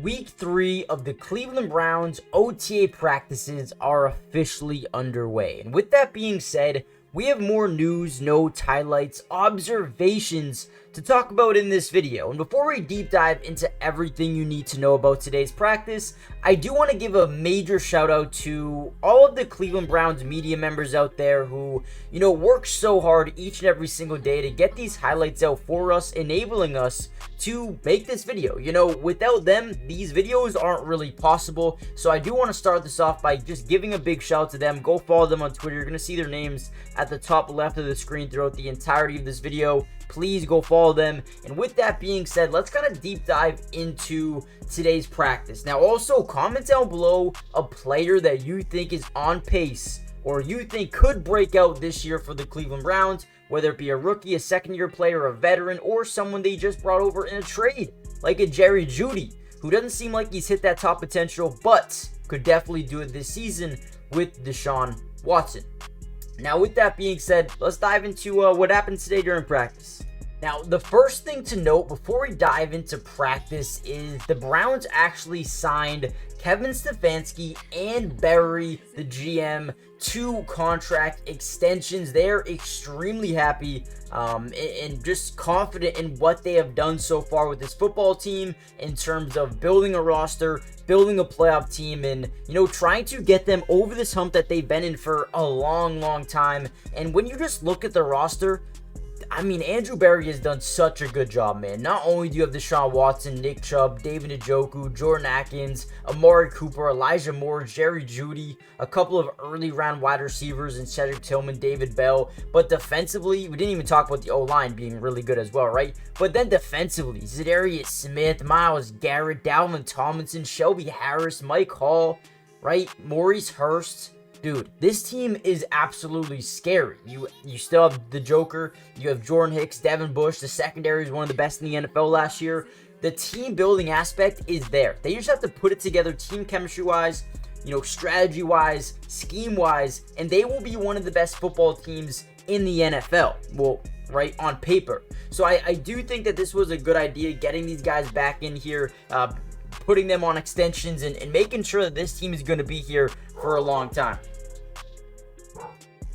Week 3 of the Cleveland Browns OTA practices are officially underway. And with that being said, we have more news, notes, highlights, observations to talk about in this video. And before we deep dive into everything you need to know about today's practice, I do want to give a major shout out to all of the Cleveland Browns media members out there who, work so hard each and every single day to get these highlights out for us, enabling us to make this video. Without them, these videos aren't really possible. So I do want to start this off by just giving a big shout out to them. Go follow them on Twitter. You're going to see their names at the top left of the screen throughout the entirety of this video. Please go follow them. And with that being said, let's kind of deep dive into today's practice. Now, also comment down below a player that you think is on pace or you think could break out this year for the Cleveland Browns, whether it be a rookie, a second-year player, a veteran, or someone they just brought over in a trade, like a Jerry Jeudy, who doesn't seem like he's hit that top potential, but could definitely do it this season with Deshaun Watson. Now, with that being said, let's dive into what happened today during practice. Now, the first thing to note before we dive into practice is the Browns actually signed Kevin Stefanski and Barry, the GM, 2 contract extensions. They're extremely happy and just confident in what they have done so far with this football team in terms of building a roster, building a playoff team, and trying to get them over this hump that they've been in for a long time. And when you just look at the roster, Andrew Barry has done such a good job, man. Not only do you have Deshaun Watson, Nick Chubb, David Njoku, Jordan Atkins, Amari Cooper, Elijah Moore, Jerry Jeudy, a couple of early round wide receivers in Cedric Tillman, David Bell, but defensively, we didn't even talk about the O-line being really good as well, right? But then defensively, Zadarius Smith, Myles Garrett, Dalvin Tomlinson, Shelby Harris, Mike Hall, right? Maurice Hurst. Dude, this team is absolutely scary. You still have the Joker. You have Jordan Hicks, Devin Bush. The secondary is one of the best in the NFL last year. The team building aspect is there. They just have to put it together team chemistry-wise, strategy-wise, scheme-wise, and they will be one of the best football teams in the NFL. Well, right, on paper. So I do think that this was a good idea, getting these guys back in here, putting them on extensions and making sure that this team is going to be here for a long time.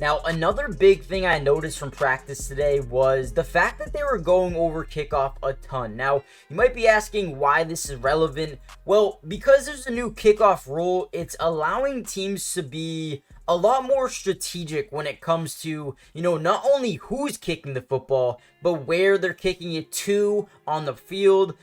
Now, another big thing I noticed from practice today was the fact that they were going over kickoff a ton. Now, you might be asking why this is relevant. Well, because there's a new kickoff rule, it's allowing teams to be a lot more strategic when it comes to, not only who's kicking the football, but where they're kicking it to on the field.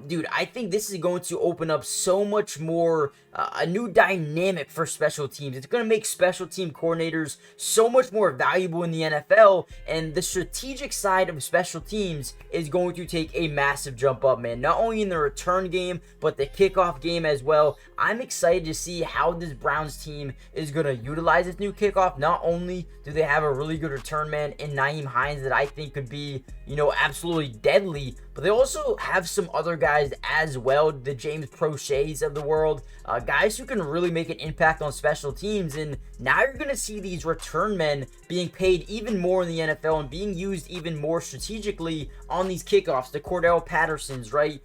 Dude, I think this is going to open up so much more, a new dynamic for special teams. It's going to make special team coordinators so much more valuable in the NFL, and the strategic side of special teams is going to take a massive jump up, man. Not only in the return game, but the kickoff game as well. I'm excited to see how this Browns team is going to utilize this new kickoff. Not only do they have a really good return man in Nyheim Hines that I think could be, absolutely deadly, but they also have some other guys as well, the James Proches of the world, guys who can really make an impact on special teams. And now you're going to see these return men being paid even more in the NFL and being used even more strategically on these kickoffs. The Cordell Pattersons, right?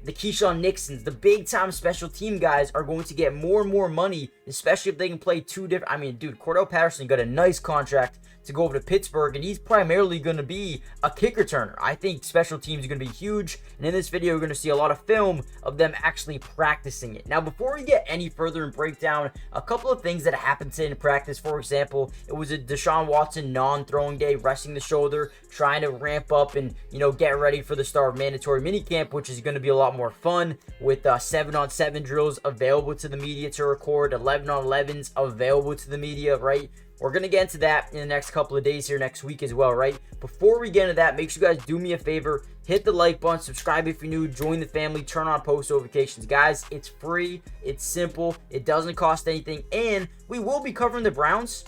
The Keyshawn Nixons, the big-time special team guys are going to get more and more money, especially if they can play 2 different... Cordell Patterson got a nice contract to go over to Pittsburgh, and he's primarily going to be a kick returner. I think special teams are going to be huge, and in this video, we're going to see a lot of film of them actually practicing it. Now, before we get any further and break down a couple of things that happened today in practice, for example, it was a Deshaun Watson non-throwing day, resting the shoulder, trying to ramp up and, get ready for the start of mandatory minicamp, which is going to be a lot more fun with 7-on-7 drills available to the media to record, 11-on-11s available to the media, right? We're going to get into that in the next couple of days here next week as well, right? Before we get into that, make sure you guys do me a favor. Hit the like button, subscribe if you're new, join the family, turn on post notifications. Guys, it's free, it's simple, it doesn't cost anything, and we will be covering the Browns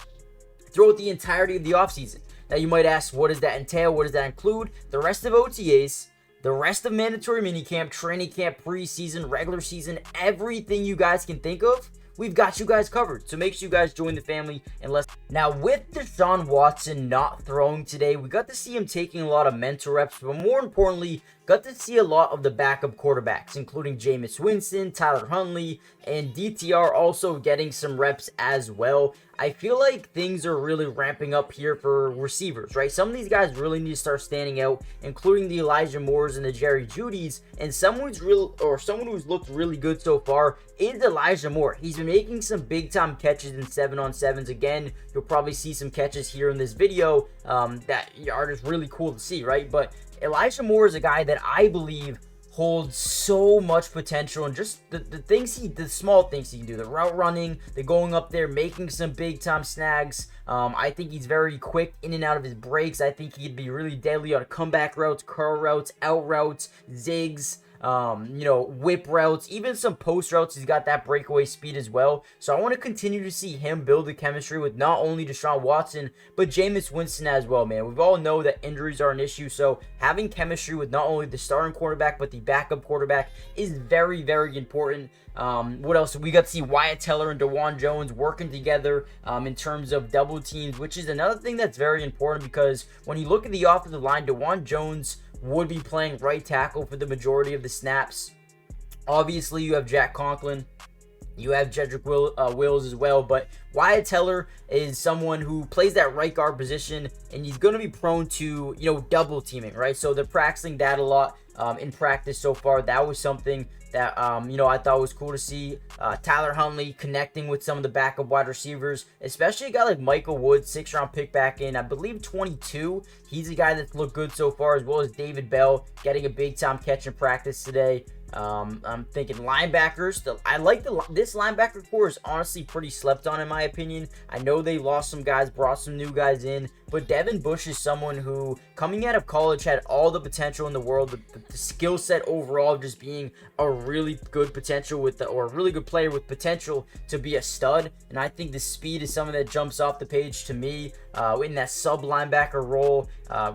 throughout the entirety of the offseason. Now, you might ask, what does that entail? What does that include? The rest of OTAs, the rest of mandatory minicamp, training camp, preseason, regular season, everything you guys can think of. We've got you guys covered, so make sure you guys join the family. And now, with Deshaun Watson not throwing today, we got to see him taking a lot of mental reps, but more importantly, got to see a lot of the backup quarterbacks, including Jameis Winston, Tyler Huntley, and DTR also getting some reps as well. I feel like things are really ramping up here for receivers, right? Some of these guys really need to start standing out, including the Elijah Moores and the Jerry Judys. And someone who's looked really good so far is Elijah Moore. He's been making some big time catches in 7-on-7s. Again, you'll probably see some catches here in this video that are just really cool to see, right? But Elijah Moore is a guy that I believe holds so much potential, and just the small things he can do, the route running, the going up there, making some big time snags. I think he's very quick in and out of his breaks. I think he'd be really deadly on comeback routes, curl routes, out routes, zigs, whip routes, even some post routes. He's got that breakaway speed as well. So I want to continue to see him build the chemistry with not only Deshaun Watson, but Jameis Winston as well, man. We've all know that injuries are an issue, so having chemistry with not only the starting quarterback, but the backup quarterback is very, very important. What else? We got to see Wyatt Teller and DeJuan Jones working together in terms of double teams, which is another thing that's very important, because when you look at the offensive line, DeJuan Jones would be playing right tackle for the majority of the snaps. Obviously, you have Jack Conklin, you have Jedrick Wills as well, but Wyatt Teller is someone who plays that right guard position, and he's going to be prone to, double teaming, right? So they're practicing that a lot in practice so far. That was something that, I thought was cool to see. Tyler Huntley connecting with some of the backup wide receivers, especially a guy like Michael Woods, 6th-round pick back in, I believe, 22. He's a guy that's looked good so far, as well as David Bell getting a big-time catch in practice today. I'm thinking linebackers. I like this linebacker core is honestly pretty slept on in my opinion. I know they lost some guys, brought some new guys in, but Devin Bush is someone who, coming out of college, had all the potential in the world. The skill set overall, just being a really good potential or a really good player with potential to be a stud. And I think the speed is something that jumps off the page to me in that sub linebacker role,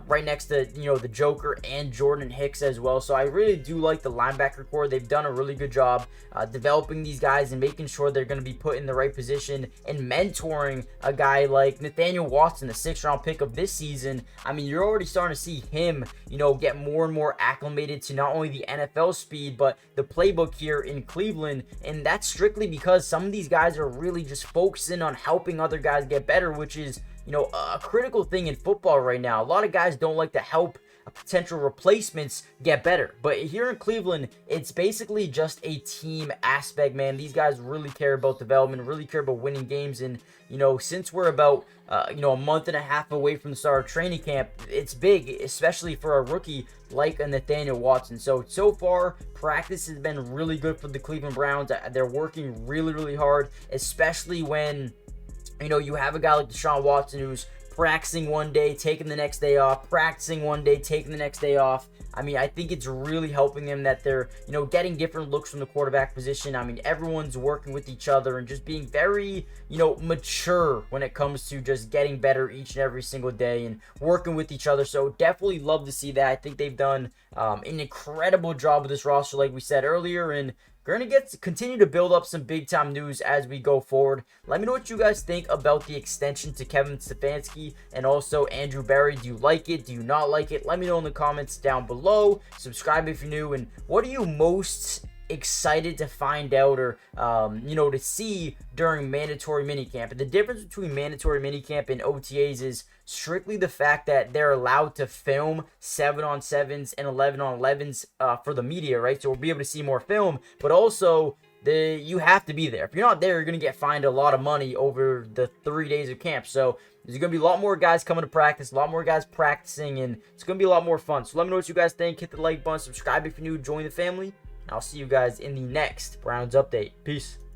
right next to the Joker and Jordan Hicks as well. So I really do like the linebacker core. They've done a really good job developing these guys and making sure they're going to be put in the right position, and mentoring a guy like Nathaniel Watson, the 6th-round pick of this season. I mean, you're already starting to see him, get more and more acclimated to not only the NFL speed, but the playbook here in Cleveland. And that's strictly because some of these guys are really just focusing on helping other guys get better, which is, a critical thing in football right now. A lot of guys don't like to help potential replacements get better, but here in Cleveland, it's basically just a team aspect, man. These guys really care about development, really care about winning games. And since we're about a month and a half away from the start of training camp, it's big, especially for a rookie like a Nathaniel Watson. So far, practice has been really good for the Cleveland Browns. They're working really, really hard, especially when you have a guy like Deshaun Watson who's practicing one day, taking the next day off, practicing one day, taking the next day off. I mean, I think it's really helping them that they're, getting different looks from the quarterback position. I mean, everyone's working with each other and just being very, mature when it comes to just getting better each and every single day and working with each other. So definitely love to see that. I think they've done an incredible job with this roster, like we said earlier, and we're going to continue to build up some big-time news as we go forward. Let me know what you guys think about the extension to Kevin Stefanski and also Andrew Berry. Do you like it? Do you not like it? Let me know in the comments down below. Subscribe if you're new. And what are you most excited to find out or, to see during mandatory minicamp? And the difference between mandatory minicamp and OTAs is strictly the fact that they're allowed to film 7-on-7s and 11-on-11s for the media, right? So we'll be able to see more film, but also you have to be there. If you're not there, you're going to get fined a lot of money over the 3 days of camp. So there's going to be a lot more guys coming to practice, a lot more guys practicing, and it's going to be a lot more fun. So let me know what you guys think. Hit the like button, subscribe if you're new, join the family. I'll see you guys in the next Browns update. Peace.